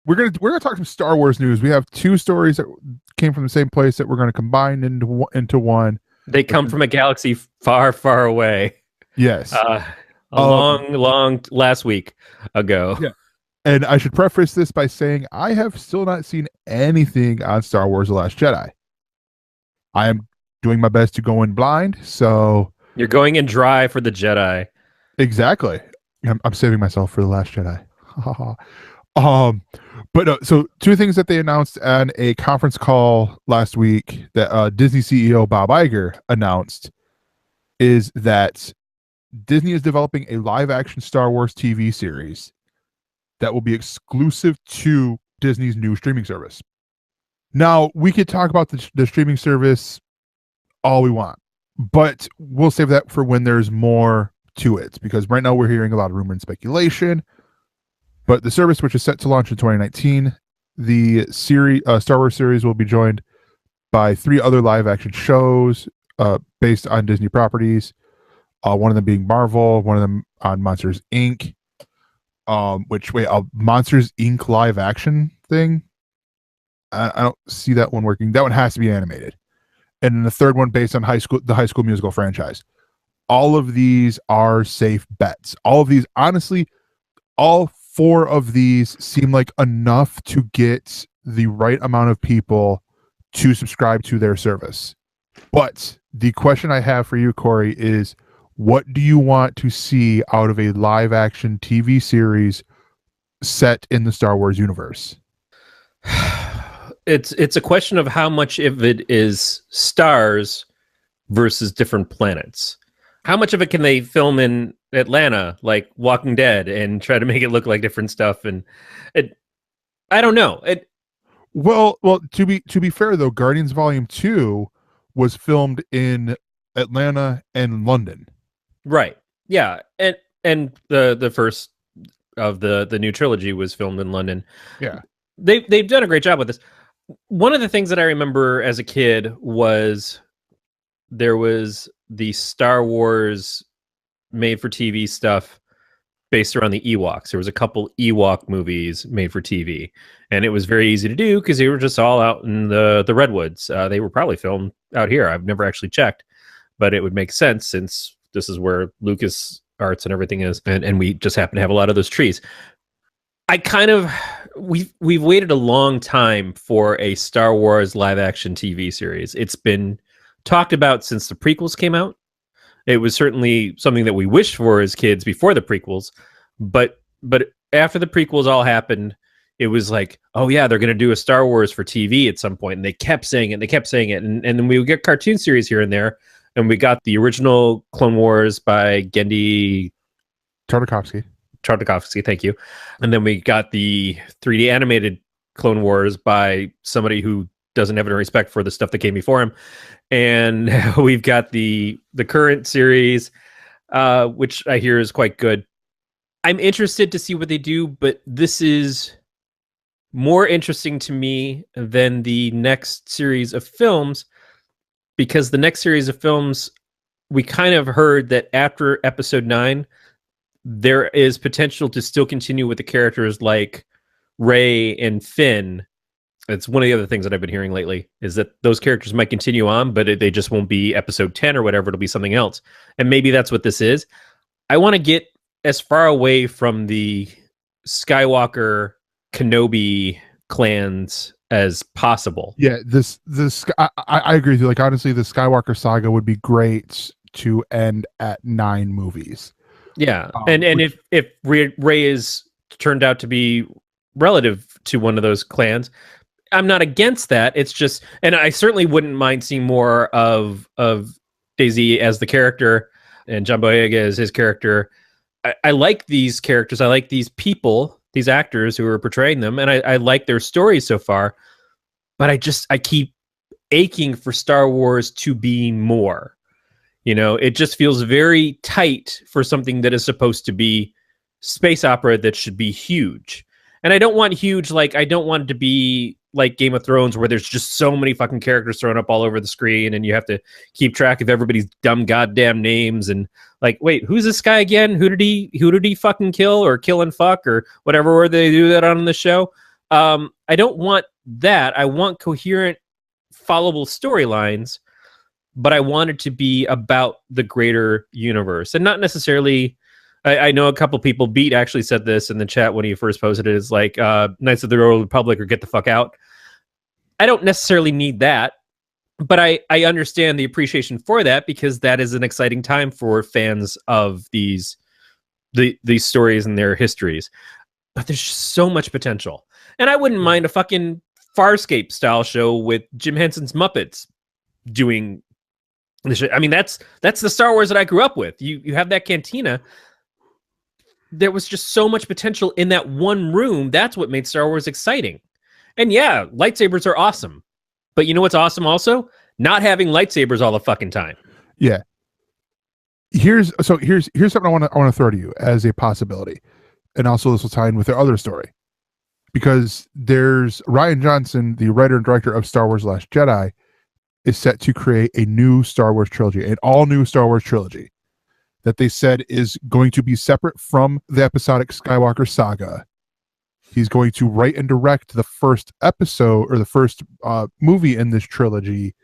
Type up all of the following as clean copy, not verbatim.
we're gonna talk some Star Wars news. We have two stories that came from the same place that we're gonna combine into one. They come from a galaxy far, far away. Yes. A long last week ago. Yeah. And I should preface this by saying I have still not seen anything on Star Wars: The Last Jedi. I am doing my best to go in blind, so You're going in dry for the Jedi. exactly. I'm saving myself for The Last Jedi. But no, so two things that they announced on a conference call last week that Disney CEO Bob Iger announced is that Disney is developing a live-action Star Wars TV series that will be exclusive to Disney's new streaming service. Now, we could talk about the streaming service all we want, but we'll save that for when there's more to it, because right now we're hearing a lot of rumor and speculation. But the service, which is set to launch in 2019, the series, Star Wars series, will be joined by 3 other live-action shows based on Disney properties. One of them being Marvel, one of them on Monsters Inc. Monsters Inc. live action thing? I don't see that one working. That one has to be animated. And then the third one based on the High School Musical franchise. All of these are safe bets. All of these, honestly, all 4 of these seem like enough to get the right amount of people to subscribe to their service. But the question I have for you, Corey, is what do you want to see out of a live action TV series set in the Star Wars universe? It's a question of how much of it is stars versus different planets. How much of it can they film in Atlanta, like Walking Dead, and try to make it look like different stuff? And I don't know. Well, to be fair though, Guardians Volume 2 was filmed in Atlanta and London. Right. Yeah. And the first of the new trilogy was filmed in London. Yeah. They've done a great job with this. One of the things that I remember as a kid was there was the Star Wars made for TV stuff based around the Ewoks. There was a couple Ewok movies made for TV, and it was very easy to do because they were just all out in the redwoods. They were probably filmed out here. I've never actually checked, but it would make sense since this is where Lucas Arts and everything is, and we just happen to have a lot of those trees. We've waited a long time for a Star Wars live action TV series. It's been talked about since the prequels came out. It was certainly something that we wished for as kids before the prequels, but after the prequels all happened, it was like, oh yeah, they're going to do a Star Wars for TV at some point, and they kept saying it, and then we would get cartoon series here and there, and we got the original Clone Wars by Genndy Tartakovsky, thank you. And then we got the 3D animated Clone Wars by somebody who doesn't have any respect for the stuff that came before him. And we've got the current series, which I hear is quite good. I'm interested to see what they do, but this is more interesting to me than the next series of films, because the next series of films, we kind of heard that after episode 9, there is potential to still continue with the characters like Rey and Finn. It's one of the other things that I've been hearing lately, is that those characters might continue on, but they just won't be episode 10 or whatever. It'll be something else. And maybe that's what this is. I want to get as far away from the Skywalker Kenobi clans as possible. Yeah, I agree with you. Like, honestly, the Skywalker saga would be great to end at 9 movies. Yeah, and if Rey is turned out to be relative to one of those clans, I'm not against that. It's just, and I certainly wouldn't mind seeing more of Daisy as the character and John Boyega as his character. I like these characters. I like these people, these actors who are portraying them, and I like their stories so far. But I keep aching for Star Wars to be more. You know, it just feels very tight for something that is supposed to be space opera that should be huge. And I don't want huge, like, I don't want it to be like Game of Thrones where there's just so many fucking characters thrown up all over the screen and you have to keep track of everybody's dumb goddamn names and like, wait, who's this guy again? Who did he fucking kill or kill and fuck or whatever word they do that on the show? I don't want that. I want coherent, followable storylines, but I want it to be about the greater universe and not necessarily. I know a couple people. Beat actually said this in the chat when he first posted it. Is like Knights of the Old Republic or get the fuck out. I don't necessarily need that, but I understand the appreciation for that because that is an exciting time for fans of these stories and their histories. But there's just so much potential, and I wouldn't mind a fucking Farscape style show with Jim Henson's Muppets doing this shit. I mean, that's the Star Wars that I grew up with. You have that cantina. There was just so much potential in that one room. That's what made Star Wars exciting. And yeah, lightsabers are awesome. But you know what's awesome also? Not having lightsabers all the fucking time. Yeah. Here's something I want to throw to you as a possibility. And also this will tie in with the other story. Because there's Rian Johnson, the writer and director of Star Wars: Last Jedi, is set to create a new Star Wars trilogy, an all-new Star Wars trilogy that they said is going to be separate from the episodic Skywalker saga. He's going to write and direct the first episode or the first movie in this trilogy,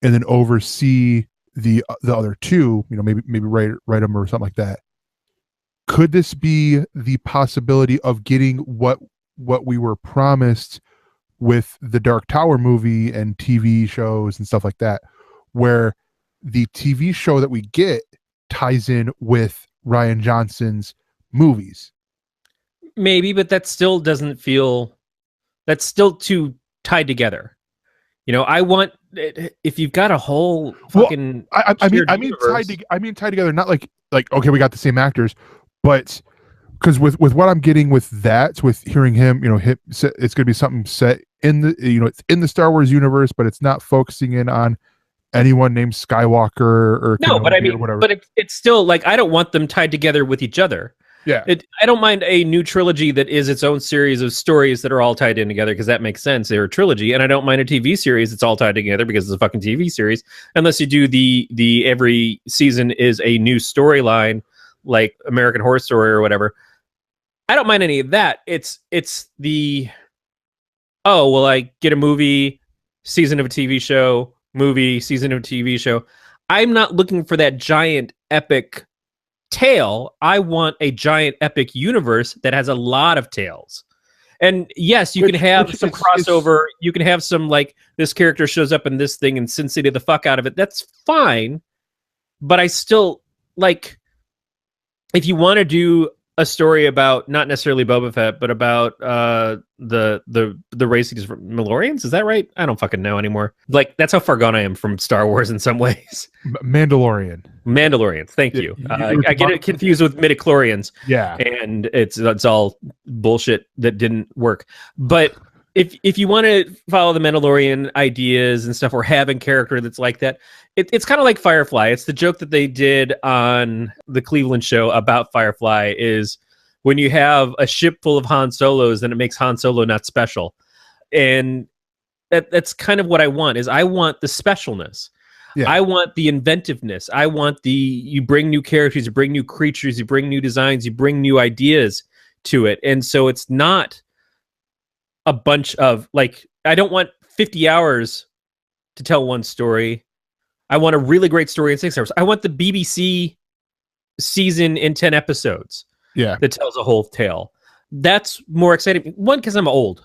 and then oversee the other two. You know, maybe write them or something like that. Could this be the possibility of getting what we were promised with the Dark Tower movie and TV shows and stuff like that, where the TV show that we get ties in with Rian Johnson's movies? Maybe, but that still doesn't feel, that's still too tied together. You know, I want, if you've got a whole fucking I mean tied together, not like okay, we got the same actors, but because with what I'm getting with that, with hearing him, you know, it's going to be something set in the, you know, it's in the Star Wars universe, but it's not focusing in on anyone named Skywalker or no, Kenobi, but I mean, or whatever. but it's still like, I don't want them tied together with each other. Yeah, I don't mind a new trilogy that is its own series of stories that are all tied in together because that makes sense. They're a trilogy, and I don't mind a TV series that's all tied together because it's a fucking TV series. Unless you do the every season is a new storyline like American Horror Story or whatever. I don't mind any of that. It's the, oh well, I get a movie, season of a TV show, movie, season of a TV show. I'm not looking for that giant epic tale. I want a giant epic universe that has a lot of tales. And yes, you can have some crossover. You can have some, like, this character shows up in this thing and Sin City the fuck out of it. That's fine. But I still, like, if you want to do a story about not necessarily Boba Fett, but about the racing from Malorians, is that right? I don't fucking know anymore. Like, that's how far gone I am from Star Wars in some ways. Mandalorians, thank you. I get it confused with midichlorians. Yeah, and it's all bullshit that didn't work. But if you want to follow the Mandalorian ideas and stuff, or having character that's like that, it's kind of like Firefly. It's the joke that they did on the Cleveland show about Firefly is when you have a ship full of Han Solos, then it makes Han Solo not special. And that's kind of what I want, is I want the specialness. Yeah. I want the inventiveness. I want you bring new characters, you bring new creatures, you bring new designs, you bring new ideas to it. And so it's not a bunch of, like, I don't want 50 hours to tell one story. I want a really great story in 6 hours. I want the BBC season in 10 episodes. Yeah, that tells a whole tale. That's more exciting. One, because I'm old,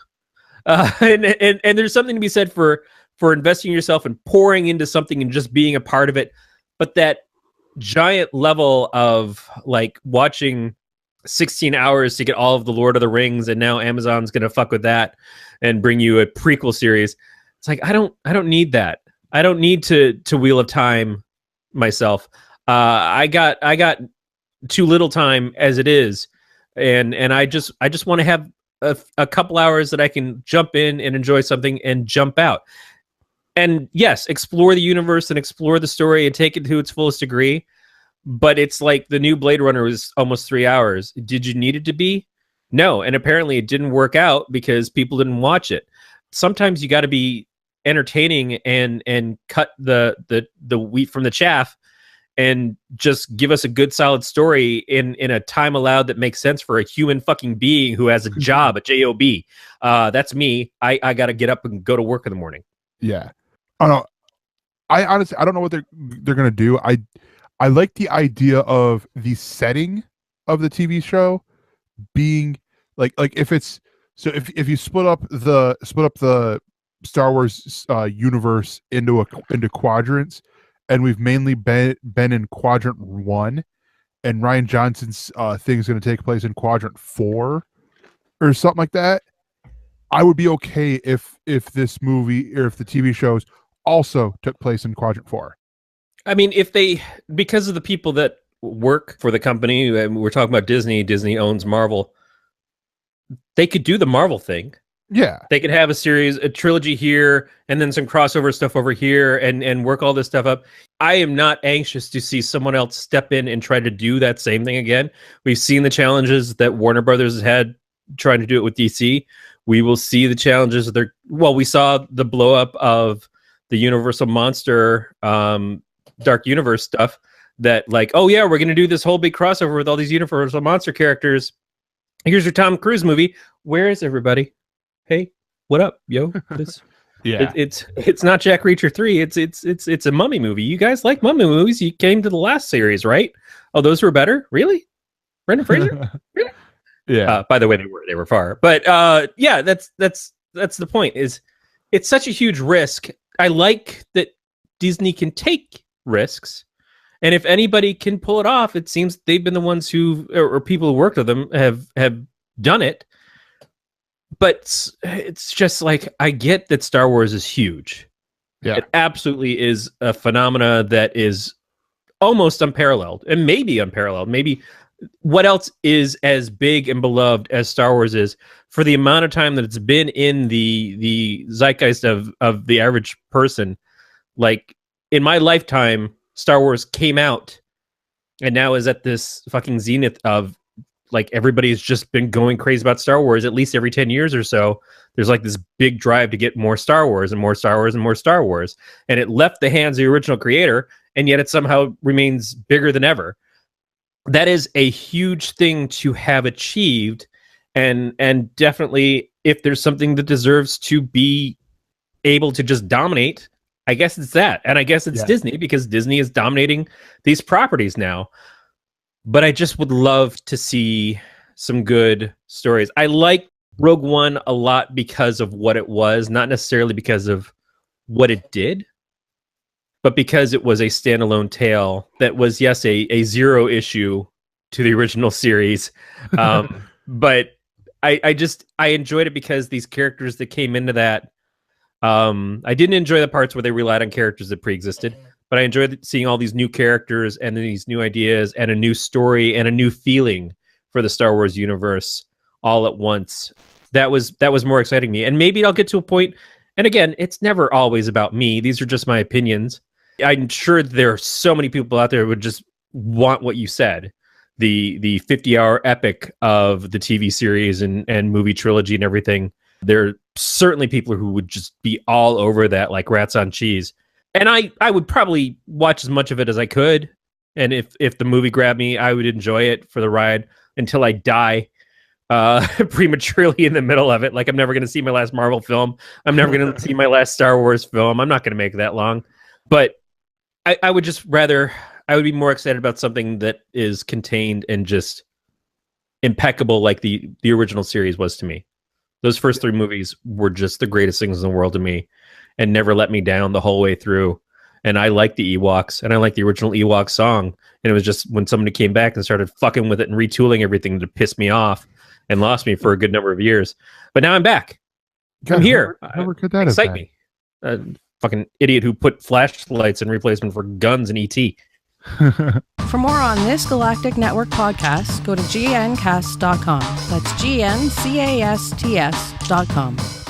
and there's something to be said for investing yourself and pouring into something and just being a part of it. But that giant level of, like, watching 16 hours to get all of the Lord of the Rings, and now Amazon's going to fuck with that and bring you a prequel series. It's like, I don't need that. I don't need to Wheel of Time myself. I got too little time as it is. And I just want to have a couple hours that I can jump in and enjoy something and jump out. And yes, explore the universe and explore the story and take it to its fullest degree. But it's like the new Blade Runner was almost 3 hours. Did you need it to be? No. And apparently it didn't work out because people didn't watch it. Sometimes you got to be entertaining and cut the wheat from the chaff and just give us a good solid story in a time allowed that makes sense for a human fucking being who has a job, a job. That's me. I gotta get up and go to work in the morning. Yeah. I don't know. I honestly, I don't know what they're gonna do. I like the idea of the setting of the TV show being like if it's so if you split up the Star Wars universe into quadrants, and we've mainly been in quadrant 1, and Rian Johnson's thing is going to take place in quadrant 4 or something like that. I would be okay if this movie or if the TV shows also took place in quadrant 4. I mean, if they, because of the people that work for the company, and we're talking about Disney owns Marvel, they could do the Marvel thing. Yeah. They could have a series, a trilogy here, and then some crossover stuff over here, and work all this stuff up. I am not anxious to see someone else step in and try to do that same thing again. We've seen the challenges that Warner Brothers has had trying to do it with DC. We will see the challenges of we saw the blow up of the Universal Monster Dark Universe stuff that like, oh yeah, we're going to do this whole big crossover with all these Universal Monster characters. Here's your Tom Cruise movie. Where is everybody? Hey, what up, yo? This, yeah, it's not Jack Reacher 3. It's a mummy movie. You guys like mummy movies? You came to the last series, right? Oh, those were better. Really? Brendan Fraser? Really? Yeah. By the way, they were far. But yeah, that's the point. Is it's such a huge risk. I like that Disney can take risks, and if anybody can pull it off, it seems they've been the ones who, or people who worked with them have done it. But it's just like, I get that Star Wars is huge. Yeah, it absolutely is a phenomena that is almost unparalleled, and maybe unparalleled. Maybe what else is as big and beloved as Star Wars is, for the amount of time that it's been in the zeitgeist of the average person. Like, in my lifetime, Star Wars came out and now is at this fucking zenith of, like, everybody's just been going crazy about Star Wars. At least every 10 years or so, there's like this big drive to get more Star Wars and more Star Wars and more Star Wars. And it left the hands of the original creator, and yet it somehow remains bigger than ever. That is a huge thing to have achieved. And definitely, if there's something that deserves to be able to just dominate, I guess it's that. And I guess it's Disney, because Disney is dominating these properties now. But I just would love to see some good stories. I like Rogue One a lot because of what it was, not necessarily because of what it did, but because it was a standalone tale that was, yes, a zero issue to the original series. But I enjoyed it because these characters that came into that, I didn't enjoy the parts where they relied on characters that pre-existed, but I enjoyed seeing all these new characters and these new ideas and a new story and a new feeling for the Star Wars universe all at once. That was more exciting to me. And maybe I'll get to a point, and again, it's never always about me. These are just my opinions. I'm sure there are so many people out there who would just want what you said. The 50-hour epic of the TV series and movie trilogy and everything. There are certainly people who would just be all over that like rats on cheese. And I would probably watch as much of it as I could. And if the movie grabbed me, I would enjoy it for the ride until I die prematurely in the middle of it. Like, I'm never going to see my last Marvel film. I'm never going to see my last Star Wars film. I'm not going to make it that long. But I would just rather... I would be more excited about something that is contained and just impeccable, like the original series was to me. Those first 3 movies were just the greatest things in the world to me, and never let me down the whole way through. And I like the Ewoks, and I like the original Ewok song. And it was just when somebody came back and started fucking with it and retooling everything to piss me off and lost me for a good number of years. But now I'm back. I'm here. Excite me. Fucking idiot who put flashlights in replacement for guns in ET. For more on this Galactic Network podcast, go to gncast.com. That's GNCASTS.com.